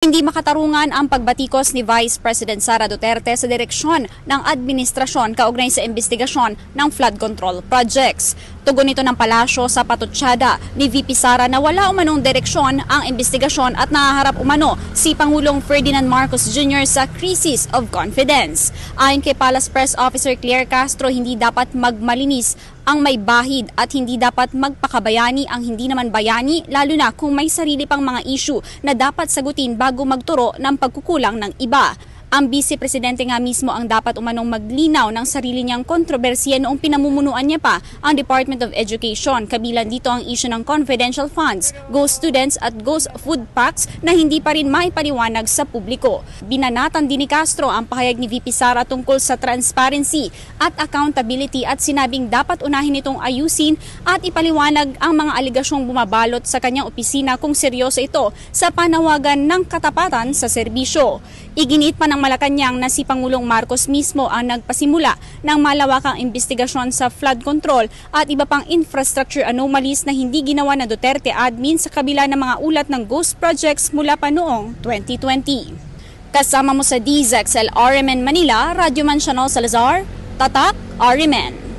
Hindi makatarungan ang pagbatikos ni Vice President Sara Duterte sa direksyon ng administrasyon kaugnay sa investigasyon ng flood control projects. Tugon ito ng palasyo sa patutsada ni VP Sara na wala umanong direksyon ang investigasyon at nahaharap umano si Pangulong Ferdinand Marcos Jr. sa crisis of confidence. Ayon kay Palace Press Officer Claire Castro, hindi dapat magmalinis ang may bahid at hindi dapat magpakabayani ang hindi naman bayani, lalo na kung may sarili pang mga issue na dapat sagutin bago magturo ng pagkukulang ng iba. Ang Vice Presidente nga mismo ang dapat umanong maglinaw ng sarili niyang kontrobersiya noong pinamumunuan niya pa ang Department of Education. Kabilang dito ang issue ng confidential funds, ghost students at ghost food packs na hindi pa rin maipaliwanag sa publiko. Binanatan din ni Castro ang pahayag ni VP Sara tungkol sa transparency at accountability at sinabing dapat unahin itong ayusin at ipaliwanag ang mga aligasyong bumabalot sa kanyang opisina kung seryoso ito sa panawagan ng katapatan sa serbisyo. Iginit pa ng Malacanang na si Pangulong Marcos mismo ang nagpasimula ng malawakang investigasyon sa flood control at iba pang infrastructure anomalies na hindi ginawa ng Duterte admin sa kabila ng mga ulat ng ghost projects mula pa noong 2020. Kasama mo sa DZXL RMN Manila, Radyo Man Chanel Salazar, Tatak RMN.